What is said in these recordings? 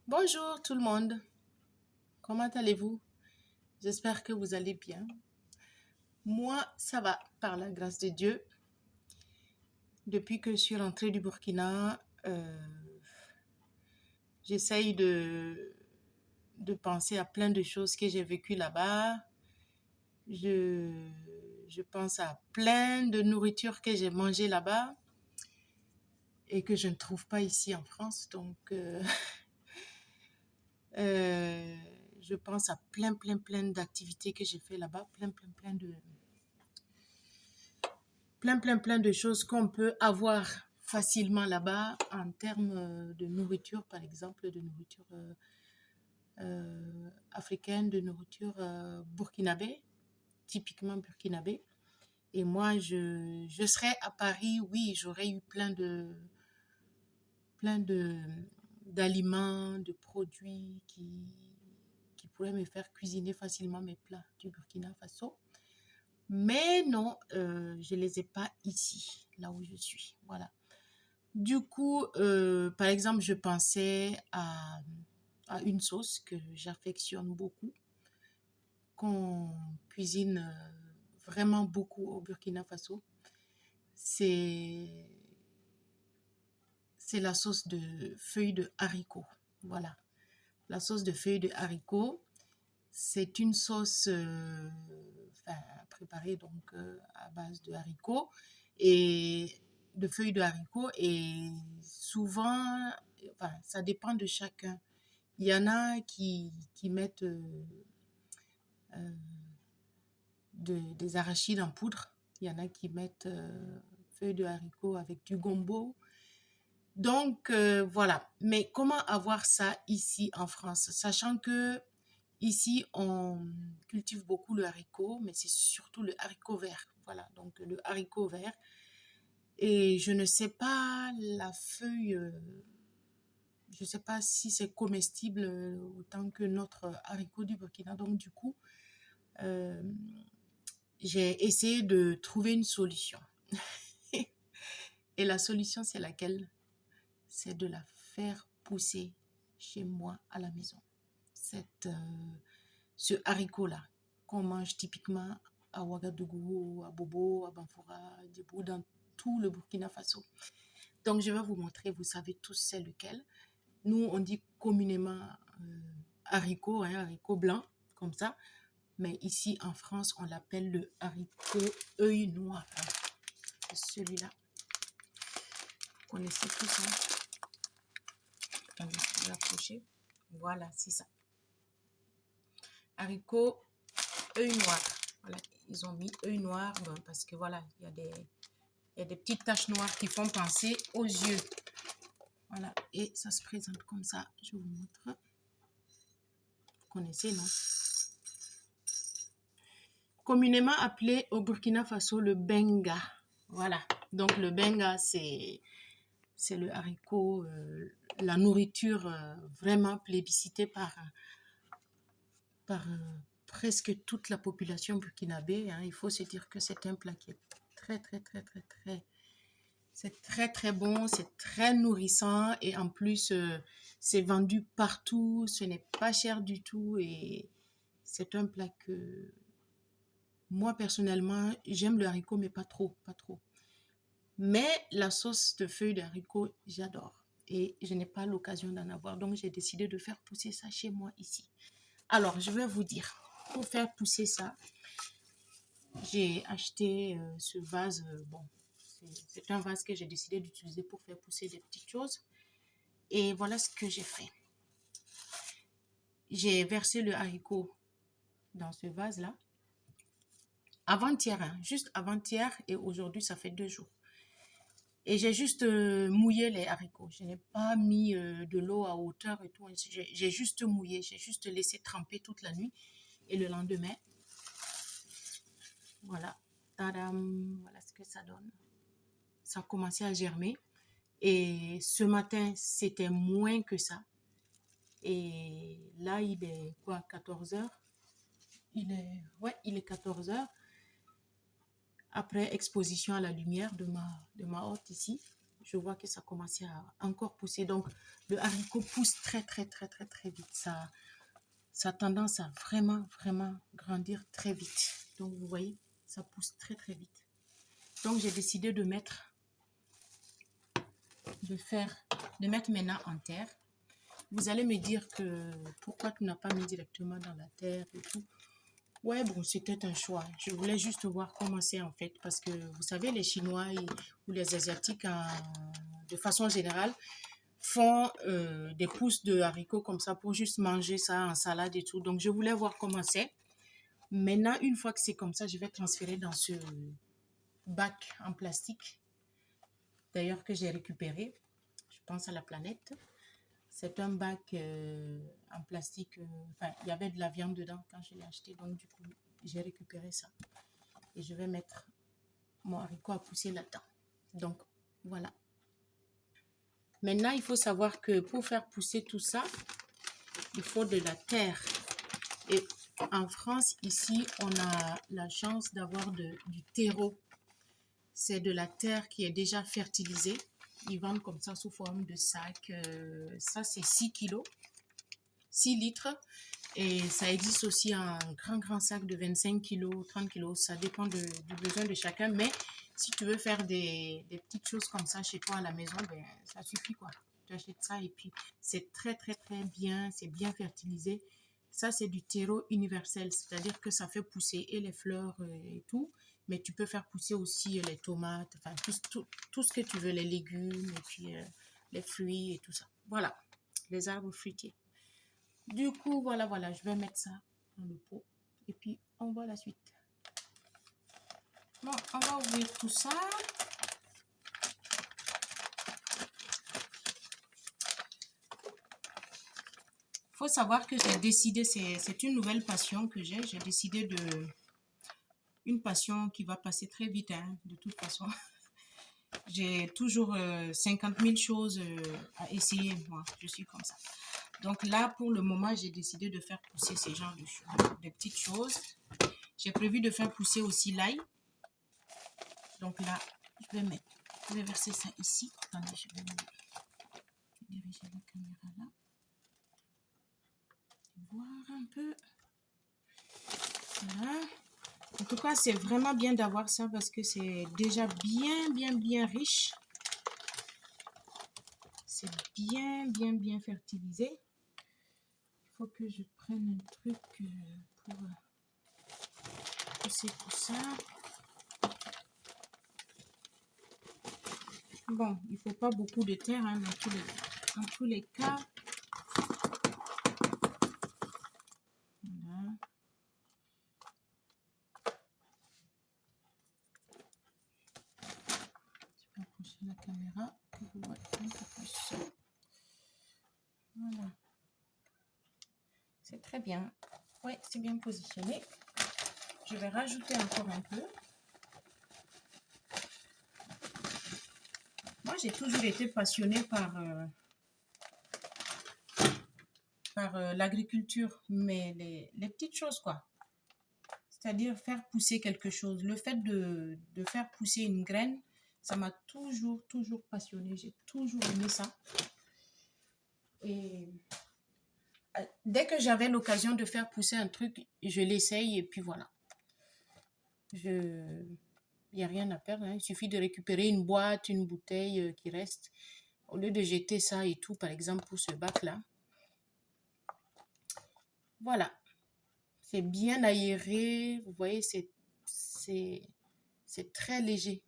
Bonjour tout le monde, comment allez-vous? J'espère que vous allez bien. Moi, ça va, par la grâce de Dieu. Depuis que je suis rentrée du Burkina, j'essaye de penser à plein de choses que j'ai vécues là-bas. Je, je pense à plein de nourriture que j'ai mangée là-bas et que je ne trouve pas ici en France. Donc, euh, je pense à plein d'activités que j'ai fait là-bas, plein de choses qu'on peut avoir facilement là-bas en termes de nourriture, par exemple, de nourriture africaine, de nourriture burkinabé, typiquement burkinabé. Et moi, je serais à Paris, oui, j'aurais eu plein de d'aliments, de produits qui pourraient me faire cuisiner facilement mes plats du Burkina Faso. Mais non, je ne les ai pas ici, là où je suis. Voilà. Du coup, par exemple, je pensais à une sauce que j'affectionne beaucoup, qu'on cuisine vraiment beaucoup au Burkina Faso. C'est, c'est la sauce de feuilles de haricots. Voilà. La sauce de feuilles de haricots, c'est une sauce enfin, préparée donc à base de haricots et de feuilles de haricots et souvent, enfin, ça dépend de chacun. Il y en a qui mettent des arachides en poudre. Il y en a qui mettent feuilles de haricots avec du gombo. Donc, voilà. Mais comment avoir ça ici en France? Sachant que ici, on cultive beaucoup le haricot, mais c'est surtout le haricot vert. Voilà, donc le haricot vert. Et je ne sais pas la feuille, je ne sais pas si c'est comestible autant que notre haricot du Burkina. Donc, du coup, euh, j'ai essayé de trouver une solution. Et la solution, c'est laquelle? C'est de la faire pousser chez moi à la maison. Ce haricot-là qu'on mange typiquement à Ouagadougou, à Bobo, à Banfora, à Djibou, dans tout le Burkina Faso. Donc, je vais vous montrer, vous savez tous c'est lequel. Nous, on dit communément haricot, hein, haricot blanc, comme ça. Mais ici, en France, on l'appelle le haricot œil noir. C'est celui-là. Vous connaissez tous ça. Attendez, je vais approcher. Voilà, c'est ça. Haricot œil noir. Voilà, ils ont mis œil noir parce que voilà, il y a des petites taches noires qui font penser aux yeux. Voilà, et ça se présente comme ça. Je vous montre. Vous connaissez, non? Communément appelé au Burkina Faso le benga. Voilà, donc le benga, c'est le haricot, la nourriture vraiment plébiscitée par presque toute la population burkinabé. Hein. Il faut se dire que c'est un plat qui est c'est très bon, c'est très nourrissant et en plus, c'est vendu partout, ce n'est pas cher du tout et c'est un plat que moi personnellement, j'aime le haricot mais pas trop, pas trop. Mais la sauce de feuilles de haricot, j'adore et je n'ai pas l'occasion d'en avoir donc j'ai décidé de faire pousser ça chez moi ici. Alors, je vais vous dire, pour faire pousser ça, j'ai acheté ce vase, bon, c'est un vase que j'ai décidé d'utiliser pour faire pousser des petites choses. Et voilà ce que j'ai fait. J'ai versé le haricot dans ce vase-là. Avant-hier, hein, juste avant-hier et aujourd'hui, ça fait 2 jours. Et j'ai juste mouillé les haricots. Je n'ai pas mis de l'eau à hauteur et tout. J'ai juste mouillé, j'ai juste laissé tremper toute la nuit. Et le lendemain, voilà, tadam, voilà ce que ça donne. Ça a commencé à germer. Et ce matin, c'était moins que ça. Et là, il est quoi, 14 heures? Il est 14 heures. Après exposition à la lumière de ma hôte ici, je vois que ça commençait à encore pousser. Donc, le haricot pousse très, très, très, très, très vite. Ça a tendance à vraiment, vraiment grandir très vite. Donc, vous voyez, ça pousse très, très vite. Donc, j'ai décidé de mettre maintenant en terre. Vous allez me dire que pourquoi tu n'as pas mis directement dans la terre et tout. Ouais, bon, c'était un choix. Je voulais juste voir comment c'est en fait. Parce que vous savez, les Chinois ou les Asiatiques, de façon générale, font des pousses de haricots comme ça pour juste manger ça en salade et tout. Donc, je voulais voir comment c'est. Maintenant, une fois que c'est comme ça, je vais transférer dans ce bac en plastique. D'ailleurs, que j'ai récupéré. Je pense à la planète. C'est un bac en plastique. Enfin, il y avait de la viande dedans quand je l'ai acheté. Donc, du coup, j'ai récupéré ça. Et je vais mettre mon haricot à pousser là-dedans. Donc, voilà. Maintenant, il faut savoir que pour faire pousser tout ça, il faut de la terre. Et en France, ici, on a la chance d'avoir du terreau. C'est de la terre qui est déjà fertilisée. Ils vendent comme ça sous forme de sac. Ça, c'est 6 kilos, 6 litres. Et ça existe aussi un grand sac de 25 kilos, 30 kilos. Ça dépend du besoin de chacun. Mais si tu veux faire des petites choses comme ça chez toi à la maison, ben, ça suffit quoi. Tu achètes ça et puis c'est très, très, très bien. C'est bien fertilisé. Ça, c'est du terreau universel. C'est-à-dire que ça fait pousser et les fleurs et tout. Mais tu peux faire pousser aussi les tomates, enfin tout ce que tu veux, les légumes et puis les fruits et tout ça. Voilà, les arbres fruitiers. Du coup, voilà, je vais mettre ça dans le pot. Et puis, on voit la suite. Bon, on va ouvrir tout ça. Il faut savoir que j'ai décidé, c'est une nouvelle passion que j'ai. J'ai décidé une passion qui va passer très vite, hein, de toute façon. J'ai toujours 50 000 choses à essayer, moi. Je suis comme ça. Donc là, pour le moment, j'ai décidé de faire pousser ces genres de petites choses. J'ai prévu de faire pousser aussi l'ail. Donc là, je vais verser ça ici. Attendez, je vais diriger la caméra là. Voir un peu. Voilà. En tout cas, c'est vraiment bien d'avoir ça parce que c'est déjà bien riche. C'est bien fertilisé. Il faut que je prenne un truc pour pousser tout ça. Bon, il ne faut pas beaucoup de terre hein, dans tous les cas. Voilà. Je vais approcher la caméra pour vous voir un peu plus. Voilà. C'est très bien. Oui, c'est bien positionné. Je vais rajouter encore un peu. Moi, j'ai toujours été passionnée par l'agriculture, mais les petites choses, quoi. C'est-à-dire faire pousser quelque chose. Le fait de faire pousser une graine, ça m'a toujours passionnée. J'ai toujours aimé ça. Et dès que j'avais l'occasion de faire pousser un truc, je l'essaye et puis voilà. Il n'y a rien à perdre. Hein. Il suffit de récupérer une boîte, une bouteille qui reste. Au lieu de jeter ça et tout, par exemple, pour ce bac-là. Voilà. C'est bien aéré. Vous voyez, c'est très léger.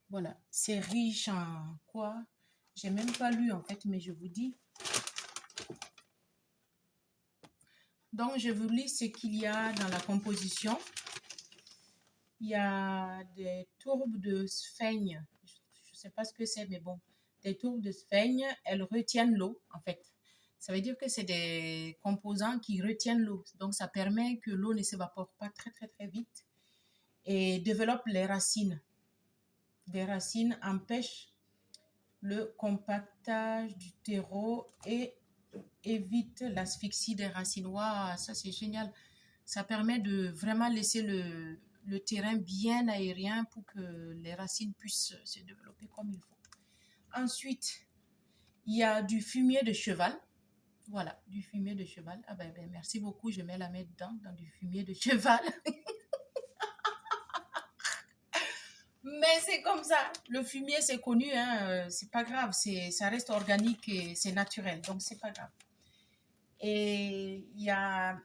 Voilà. C'est riche en quoi? J'ai même pas lu en fait, mais je vous dis. Donc, je vous lis ce qu'il y a dans la composition. Il y a des tourbes de sphaigne. Je ne sais pas ce que c'est, mais bon. Des tourbes de sphaigne, elles retiennent l'eau, en fait. Ça veut dire que c'est des composants qui retiennent l'eau. Donc, ça permet que l'eau ne s'évapore pas très vite et développe les racines. Des racines empêchent le compactage du terreau et évite l'asphyxie des racines. Waouh, ça c'est génial. Ça permet de vraiment laisser le terrain bien aérien pour que les racines puissent se développer comme il faut. Ensuite, il y a du fumier de cheval. Voilà, du fumier de cheval. Ah ben, merci beaucoup, je mets la main dedans, dans du fumier de cheval. Mais c'est comme ça. Le fumier, c'est connu, hein, c'est pas grave. Ça reste organique et c'est naturel, donc c'est pas grave. Et il y a...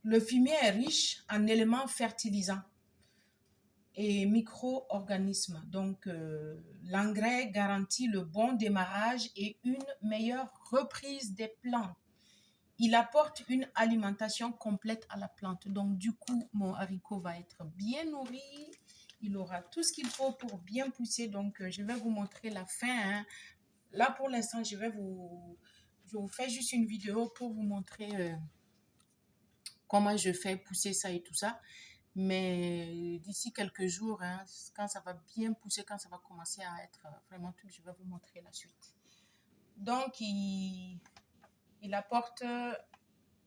Le fumier est riche en éléments fertilisants et micro-organismes. Donc, l'engrais garantit le bon démarrage et une meilleure reprise des plantes. Il apporte une alimentation complète à la plante. Donc, du coup, mon haricot va être bien nourri. Il aura tout ce qu'il faut pour bien pousser. Donc, je vais vous montrer la fin, hein. Là, pour l'instant, je vous fais juste une vidéo pour vous montrer comment je fais pousser ça et tout ça. Mais d'ici quelques jours, hein, quand ça va bien pousser, quand ça va commencer à être vraiment tout, je vais vous montrer la suite. Donc, il apporte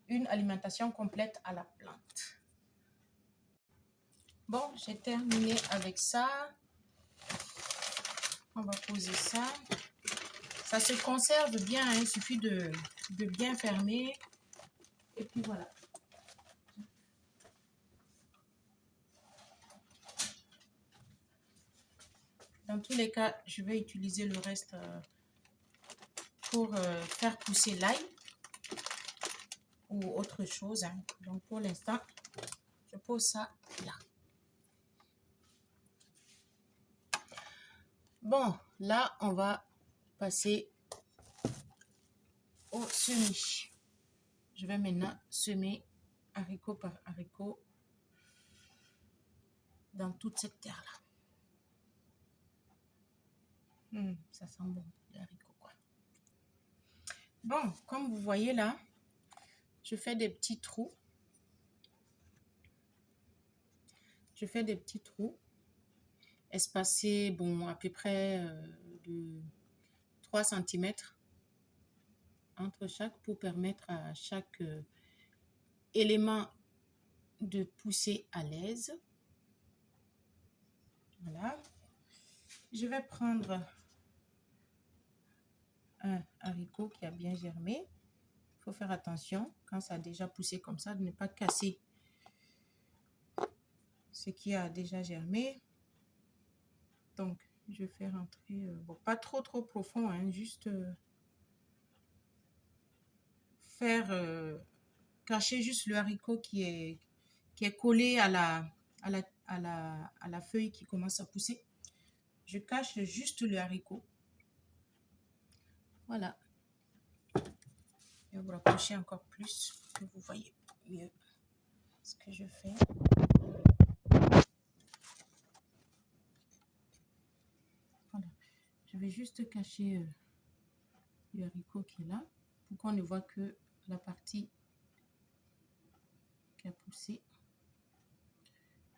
une alimentation complète à la plante. Bon, j'ai terminé avec ça. On va poser ça. Ça se conserve bien, hein, il suffit de bien fermer. Et puis voilà. Dans tous les cas, je vais utiliser le reste pour faire pousser l'ail ou autre chose, hein. Donc pour l'instant, je pose ça là. Bon, là, on va passer au semis. Je vais maintenant semer haricot par haricot dans toute cette terre-là. Ça sent bon, les haricots, quoi. Bon, comme vous voyez là, je fais des petits trous. Je fais des petits trous espacés, bon, à peu près de 3 cm entre chaque pour permettre à chaque élément de pousser à l'aise. Voilà. Je vais prendre un haricot qui a bien germé. Il faut faire attention quand ça a déjà poussé comme ça de ne pas casser ce qui a déjà germé. Donc, je fais rentrer, bon, pas trop profond, hein, juste faire cacher juste le haricot qui est collé à la feuille qui commence à pousser. Je cache juste le haricot. Voilà. Je vais vous rapprocher encore plus pour que vous voyez mieux ce que je fais. Voilà. Je vais juste cacher le haricot qui est là pour qu'on ne voit que la partie qui a poussé.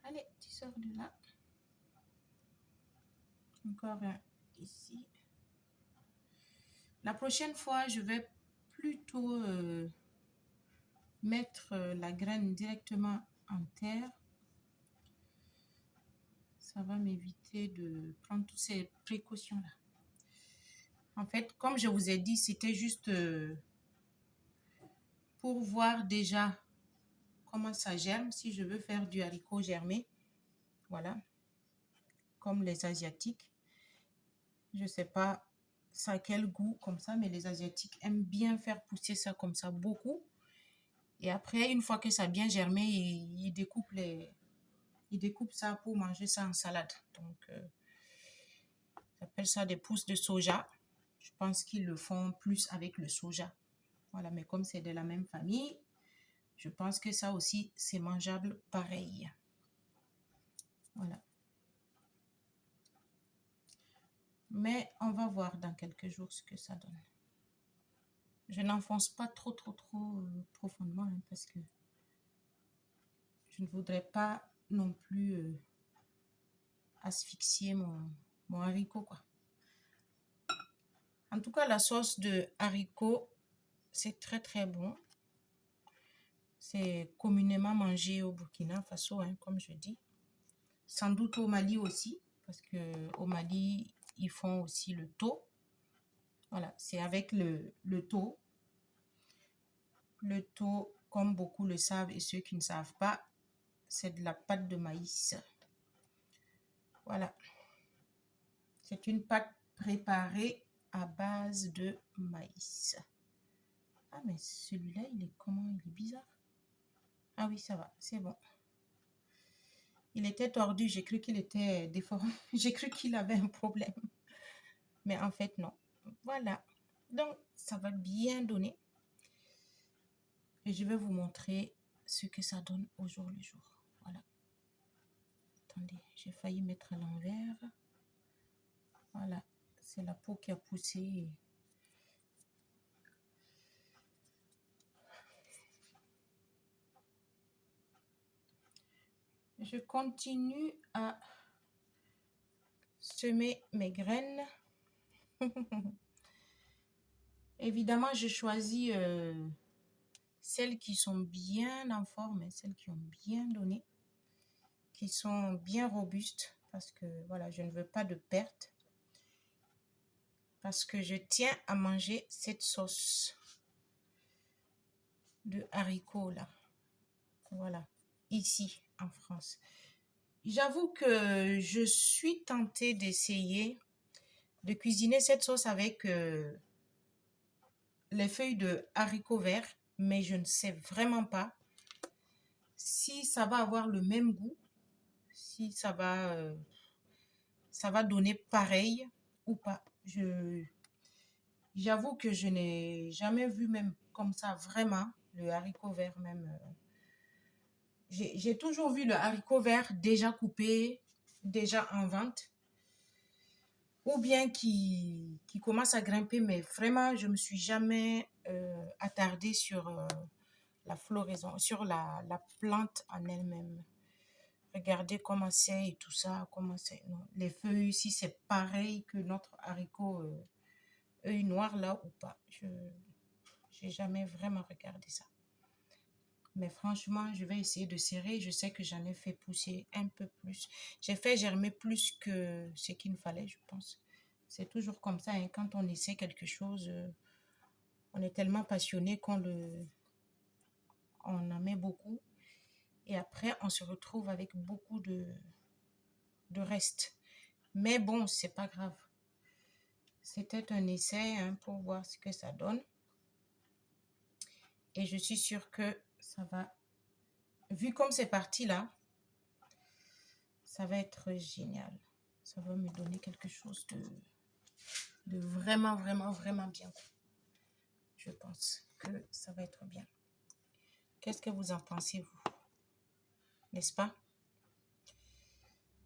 Allez, tu sors de là. Encore un ici. La prochaine fois, je vais plutôt mettre la graine directement en terre. Ça va m'éviter de prendre toutes ces précautions-là. En fait, comme je vous ai dit, c'était juste pour voir déjà comment ça germe. Si je veux faire du haricot germé, voilà, comme les Asiatiques. Je ne sais pas ça a quel goût comme ça, mais les Asiatiques aiment bien faire pousser ça comme ça, beaucoup. Et après, une fois que ça a bien germé, ils découpent ça pour manger ça en salade. Donc, j'appelle ça des pousses de soja. Je pense qu'ils le font plus avec le soja. Voilà, mais comme c'est de la même famille, je pense que ça aussi, c'est mangeable pareil. Voilà. Mais on va voir dans quelques jours ce que ça donne. Je n'enfonce pas trop profondément, hein, parce que je ne voudrais pas non plus asphyxier mon haricot, quoi. En tout cas, la sauce de haricot, c'est très bon. C'est communément mangé au Burkina Faso, hein, comme je dis. Sans doute au Mali aussi, parce qu'au Mali, ils font aussi le taux. Voilà, c'est avec le taux. Le taux, comme beaucoup le savent et ceux qui ne savent pas, c'est de la pâte de maïs. Voilà. C'est une pâte préparée à base de maïs. Ah, mais celui-là, il est comment? Il est bizarre. Ah oui, ça va, c'est bon. Il était tordu, j'ai cru qu'il était déformé. J'ai cru qu'il avait un problème. Mais en fait, non. Voilà. Donc, ça va bien donner. Et je vais vous montrer ce que ça donne au jour le jour. Voilà. Attendez, j'ai failli mettre à l'envers. Voilà. C'est la peau qui a poussé. Je continue à semer mes graines. Évidemment, je choisis celles qui sont bien en forme, celles qui ont bien donné, qui sont bien robustes, parce que voilà, je ne veux pas de perte, parce que je tiens à manger cette sauce de haricots là. Voilà, ici en France. J'avoue que je suis tentée d'essayer de cuisiner cette sauce avec les feuilles de haricots verts, mais je ne sais vraiment pas si ça va avoir le même goût, si ça va donner pareil ou pas. J'avoue que je n'ai jamais vu même comme ça vraiment le haricot vert même. J'ai toujours vu le haricot vert déjà coupé, déjà en vente, ou bien qui commence à grimper, mais vraiment, je ne me suis jamais attardée sur la floraison, sur la plante en elle-même. Regardez comment c'est et tout ça, comment c'est. Non. Les feuilles, si c'est pareil que notre haricot œil noir là ou pas. Je n'ai jamais vraiment regardé ça. Mais franchement, je vais essayer de serrer. Je sais que j'en ai fait pousser un peu plus. J'ai fait germer plus que ce qu'il me fallait, je pense. C'est toujours comme ça, hein. Quand on essaie quelque chose, on est tellement passionné on en met beaucoup. Et après, on se retrouve avec beaucoup de reste. Mais bon, c'est pas grave. C'était un essai hein, pour voir ce que ça donne. Et je suis sûre que ça va, vu comme c'est parti là, ça va être génial. Ça va me donner quelque chose de vraiment, vraiment, vraiment bien. Je pense que ça va être bien. Qu'est-ce que vous en pensez, vous? N'est-ce pas?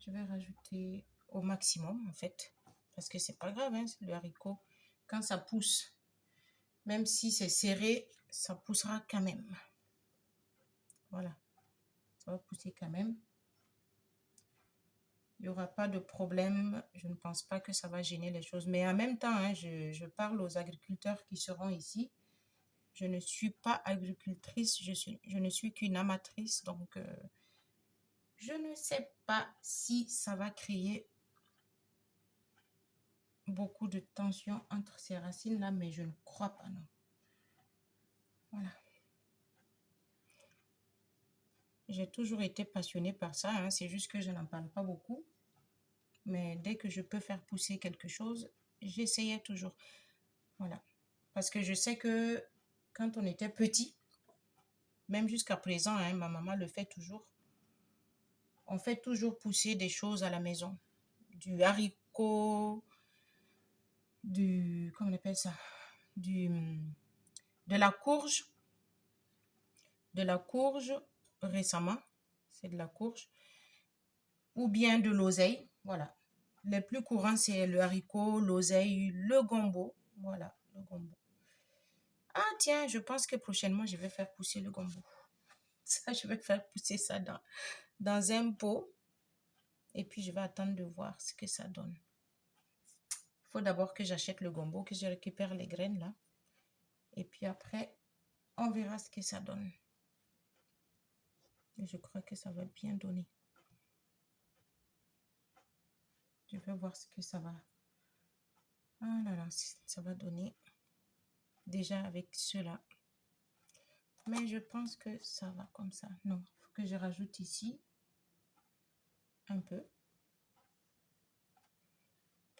Je vais rajouter au maximum, en fait. Parce que c'est pas grave, hein, le haricot. Quand ça pousse, même si c'est serré, ça poussera quand même. Voilà. Ça va pousser quand même. Il n'y aura pas de problème. Je ne pense pas que ça va gêner les choses. Mais en même temps, hein, je parle aux agriculteurs qui seront ici. Je ne suis pas agricultrice, je ne suis qu'une amatrice. Donc, je ne sais pas si ça va créer beaucoup de tension entre ces racines-là, mais je ne crois pas, non. Voilà. J'ai toujours été passionnée par ça. Hein. C'est juste que je n'en parle pas beaucoup. Mais dès que je peux faire pousser quelque chose, j'essayais toujours. Voilà. Parce que je sais que quand on était petit, même jusqu'à présent, hein, ma maman le fait toujours. On fait toujours pousser des choses à la maison. Du haricot, comment on appelle ça? De la courge. De la courge, récemment, c'est de la courge. Ou bien de l'oseille, voilà. Les plus courants, c'est le haricot, l'oseille, le gombo. Voilà, le gombo. Ah tiens, je pense que prochainement, je vais faire pousser le gombo. Ça, je vais faire pousser ça dans un pot. Et puis, je vais attendre de voir ce que ça donne. Il faut d'abord que j'achète le gombo, que je récupère les graines là. Et puis après, on verra ce que ça donne. Et je crois que ça va bien donner. Je vais voir ce que ça va Ah là là, ça va donner déjà avec cela. Mais je pense que ça va comme ça. Non, il faut que je rajoute ici un peu.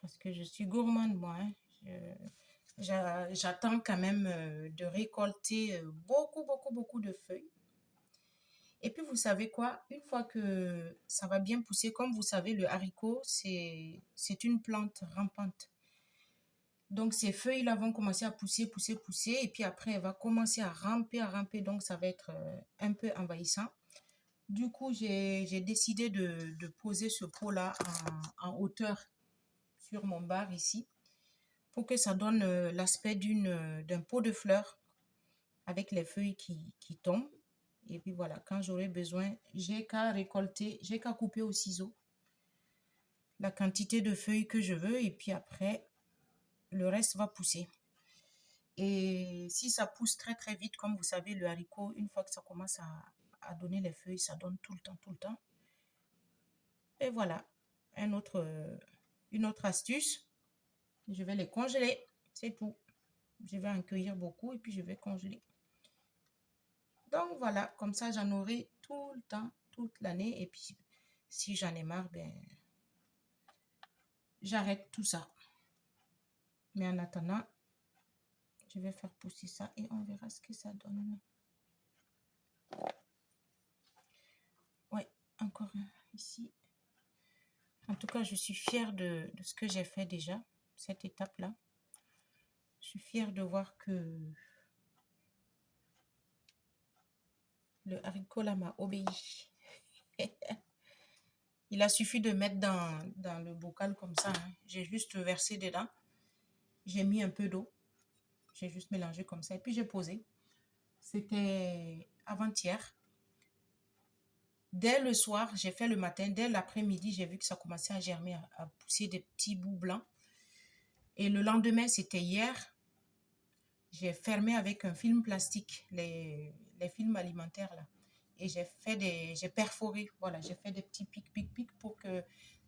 Parce que je suis gourmande, moi. Hein. J'attends quand même de récolter beaucoup de feuilles. Et puis, vous savez quoi? Une fois que ça va bien pousser, comme vous savez, le haricot, c'est une plante rampante. Donc, ces feuilles-là vont commencer à pousser. Et puis après, elle va commencer à ramper. Donc, ça va être un peu envahissant. Du coup, j'ai décidé de poser ce pot-là en hauteur sur mon bar ici pour que ça donne l'aspect d'un pot de fleurs avec les feuilles qui tombent. Et puis voilà, quand j'aurai besoin, j'ai qu'à récolter, j'ai qu'à couper au ciseau la quantité de feuilles que je veux et puis après, le reste va pousser. Et si ça pousse très vite, comme vous savez, le haricot, une fois que ça commence à donner les feuilles, ça donne tout le temps. Et voilà, une autre astuce, je vais les congeler, c'est tout. Je vais en cueillir beaucoup et puis je vais congeler. Donc voilà, comme ça j'en aurai tout le temps, toute l'année. Et puis si j'en ai marre, ben j'arrête tout ça. Mais en attendant, je vais faire pousser ça et on verra ce que ça donne. Ouais, encore un ici. En tout cas, je suis fière de ce que j'ai fait déjà, cette étape-là. Je suis fière de voir que le haricot là m'a obéi. Il a suffi de mettre dans le bocal comme ça. Hein. J'ai juste versé dedans. J'ai mis un peu d'eau. J'ai juste mélangé comme ça. Et puis j'ai posé. C'était avant-hier. Dès le soir, j'ai fait le matin. Dès l'après-midi, j'ai vu que ça commençait à germer, à pousser des petits bouts blancs. Et le lendemain, c'était hier. J'ai fermé avec un film plastique, les films alimentaires là. Et j'ai perforé, voilà, j'ai fait des petits pics pour que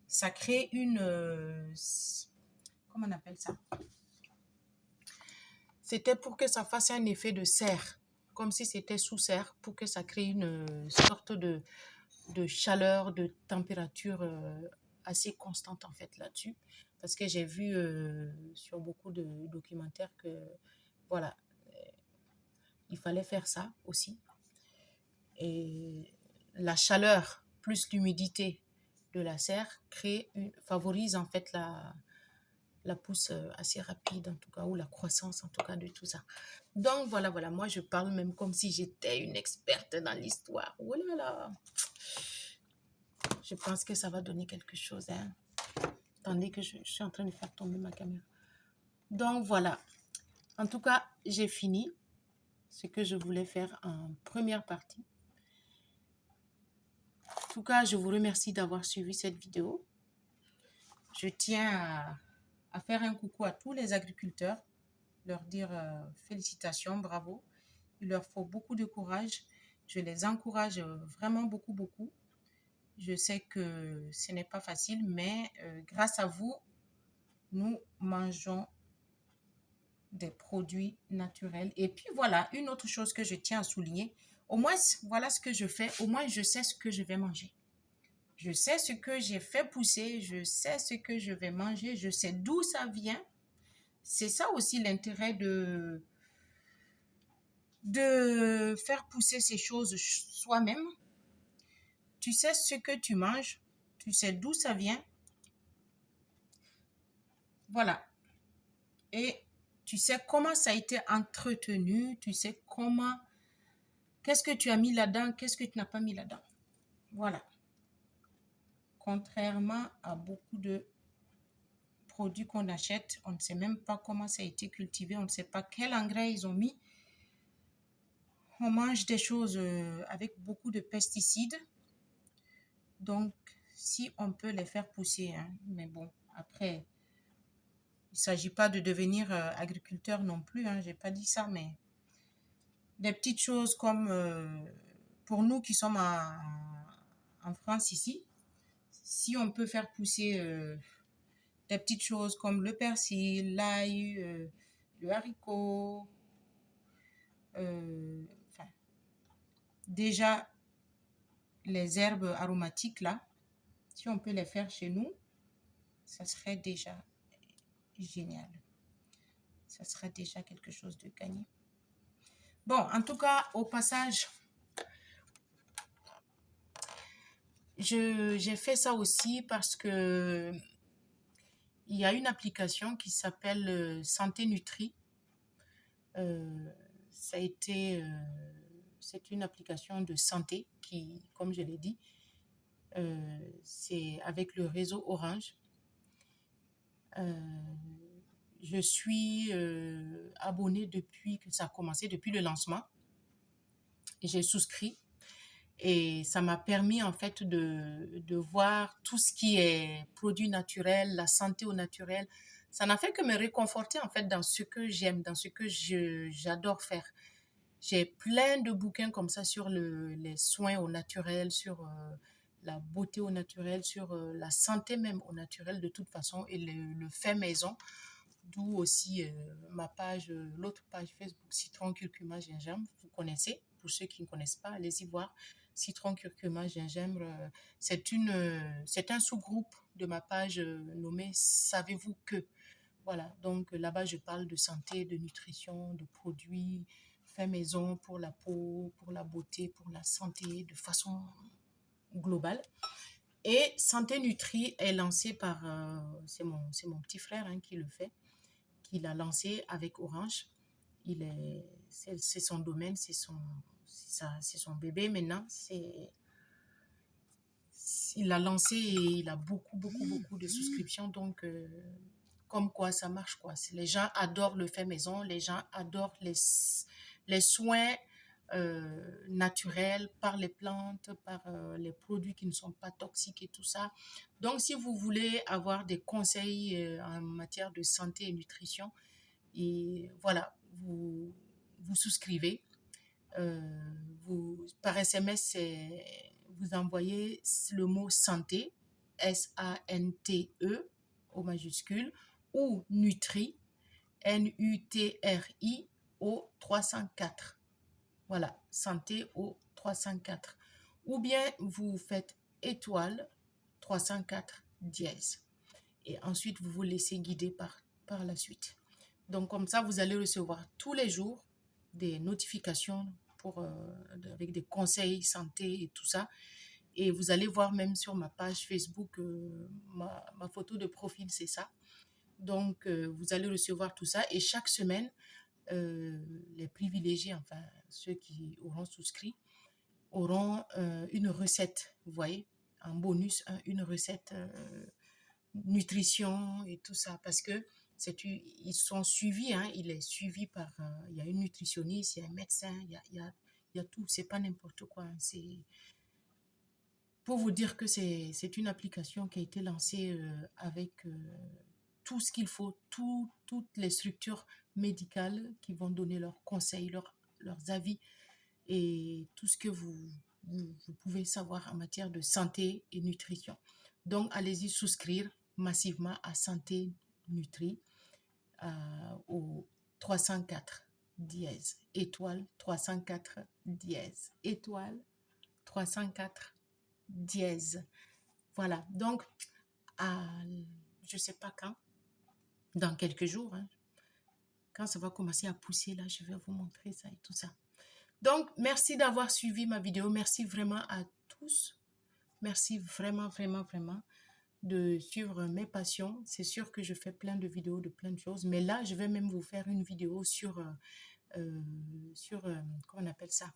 ça crée comment on appelle ça? C'était pour que ça fasse un effet de serre, comme si c'était sous serre, pour que ça crée une sorte de chaleur, de température assez constante en fait là-dessus. Parce que j'ai vu sur beaucoup de documentaires que, voilà, il fallait faire ça aussi. Et la chaleur plus l'humidité de la serre favorise en fait la pousse assez rapide en tout cas, ou la croissance en tout cas de tout ça. Donc voilà, moi je parle même comme si j'étais une experte dans l'histoire. Oh là là, je pense que ça va donner quelque chose. Hein. Attendez que je suis en train de faire tomber ma caméra. Donc voilà, en tout cas j'ai fini ce que je voulais faire en première partie. En tout cas, je vous remercie d'avoir suivi cette vidéo. Je tiens à faire un coucou à tous les agriculteurs, leur dire félicitations, bravo. Il leur faut beaucoup de courage. Je les encourage vraiment beaucoup. Je sais que ce n'est pas facile, mais grâce à vous, nous mangeons des produits naturels. Et puis voilà, une autre chose que je tiens à souligner, au moins voilà ce que je fais, au moins je sais ce que je vais manger. Je sais ce que j'ai fait pousser, je sais ce que je vais manger, je sais d'où ça vient. C'est ça aussi l'intérêt de faire pousser ces choses soi-même. Tu sais ce que tu manges, tu sais d'où ça vient. Voilà. Et tu sais comment ça a été entretenu, tu sais qu'est-ce que tu as mis là-dedans, qu'est-ce que tu n'as pas mis là-dedans. Voilà. Contrairement à beaucoup de produits qu'on achète, on ne sait même pas comment ça a été cultivé, on ne sait pas quel engrais ils ont mis. On mange des choses avec beaucoup de pesticides. Donc, si on peut les faire pousser, hein, mais bon, après, il ne s'agit pas de devenir agriculteur non plus, hein, je n'ai pas dit ça, mais des petites choses comme pour nous qui sommes en France ici, si on peut faire pousser des petites choses comme le persil, l'ail, le haricot. Enfin, déjà, les herbes aromatiques là, si on peut les faire chez nous, ça serait déjà génial. Ça serait déjà quelque chose de gagné. Bon, en tout cas, au passage, j'ai fait ça aussi parce que il y a une application qui s'appelle Santé Nutri. Ça a été, c'est une application de santé qui, comme je l'ai dit, c'est avec le réseau Orange. Je suis abonnée depuis que ça a commencé, depuis le lancement. J'ai souscrit et ça m'a permis en fait de voir tout ce qui est produit naturel, la santé au naturel. Ça n'a fait que me réconforter en fait dans ce que j'aime, dans ce que j'adore faire. J'ai plein de bouquins comme ça sur les soins au naturel, sur la beauté au naturel, sur la santé même au naturel de toute façon et le fait maison. D'où aussi ma page, l'autre page Facebook, Citron, Curcuma, Gingembre. Vous connaissez. Pour ceux qui ne connaissent pas, allez-y voir. Citron, Curcuma, Gingembre. C'est un sous-groupe de ma page nommée Savez-vous que? Voilà, donc là-bas, je parle de santé, de nutrition, de produits faits maison pour la peau, pour la beauté, pour la santé, de façon globale. Et Santé Nutri est lancé par, c'est mon petit frère hein, qui le fait, qui l'a lancé avec Orange. C'est son domaine, c'est son bébé maintenant. Il l'a lancé et il a beaucoup de souscriptions. Donc, comme quoi ça marche, quoi. Les gens adorent le fait maison, les gens adorent les soins naturels par les plantes, par les produits qui ne sont pas toxiques et tout ça. Donc, si vous voulez avoir des conseils en matière de santé et nutrition, et voilà, vous souscrivez. Par SMS, vous envoyez le mot santé, SANTE au majuscule, ou Nutri, NUTRI au 304. Voilà, santé au 304. Ou bien vous faites étoile 304 dièse. Et ensuite, vous vous laissez guider par la suite. Donc, comme ça, vous allez recevoir tous les jours des notifications avec des conseils santé et tout ça. Et vous allez voir même sur ma page Facebook, ma photo de profil, c'est ça. Donc, vous allez recevoir tout ça. Et chaque semaine, les privilégiés, enfin ceux qui auront souscrit, auront une recette, vous voyez, en bonus, une recette nutrition et tout ça. Parce que ils sont suivis, hein, il est suivi par, il y a une nutritionniste, il y a un médecin, il y a tout, c'est pas n'importe quoi. Hein, c'est pour vous dire que c'est une application qui a été lancée avec tout ce qu'il faut, toutes les structures médicales qui vont donner leurs conseils, leurs avis et tout ce que vous pouvez savoir en matière de santé et nutrition. Donc, allez-y souscrire massivement à Santé Nutri au 304 dièse, étoile 304 dièse, étoile 304 dièse. Voilà, donc, je ne sais pas quand, dans quelques jours, hein, quand ça va commencer à pousser, là, je vais vous montrer ça et tout ça. Donc, merci d'avoir suivi ma vidéo. Merci vraiment à tous. Merci vraiment de suivre mes passions. C'est sûr que je fais plein de vidéos de plein de choses. Mais là, je vais même vous faire une vidéo sur comment on appelle ça?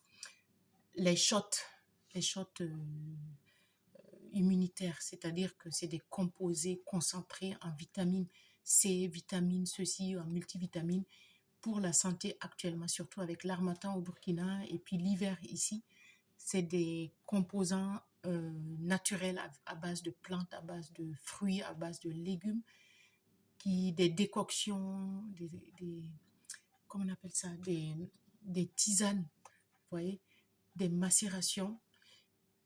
Les shots. Les shots immunitaires. C'est-à-dire que c'est des composés concentrés en vitamine C, vitamine ceci, en multivitamines pour la santé actuellement, surtout avec l'harmattan au Burkina et puis l'hiver ici. C'est des composants naturels à base de plantes, à base de fruits, à base de légumes, des décoctions, comment on appelle ça, des tisanes, vous voyez, des macérations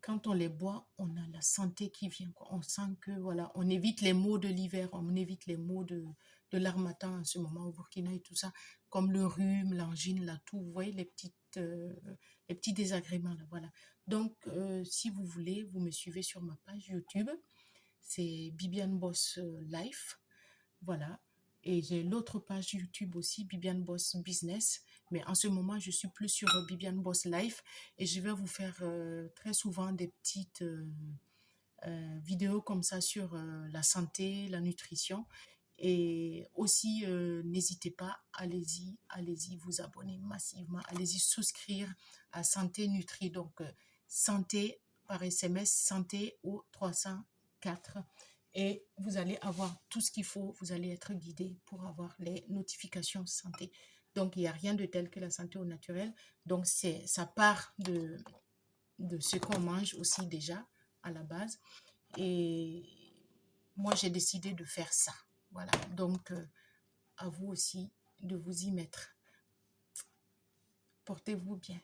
quand on les boit, on a la santé qui vient, quoi. On sent que, voilà, on évite les maux de l'hiver, on évite les maux de l'harmattan en ce moment au Burkina et tout ça, comme le rhume, l'angine, la toux, vous voyez, les petits désagréments, là, voilà. Donc, si vous voulez, vous me suivez sur ma page YouTube, c'est Bibiane Boss Life, voilà. Et j'ai l'autre page YouTube aussi, Bibiane Boss Business. Mais en ce moment, je suis plus sur Bibiane Boss Life. Et je vais vous faire très souvent des petites vidéos comme ça sur la santé, la nutrition. Et aussi, n'hésitez pas, allez-y vous abonner massivement. Allez-y souscrire à Santé Nutri. Donc, santé par SMS, santé au 304. Et vous allez avoir tout ce qu'il faut. Vous allez être guidé pour avoir les notifications santé. Donc, il n'y a rien de tel que la santé au naturel. Donc, ça part de ce qu'on mange aussi déjà à la base. Et moi, j'ai décidé de faire ça. Voilà. Donc, à vous aussi de vous y mettre. Portez-vous bien.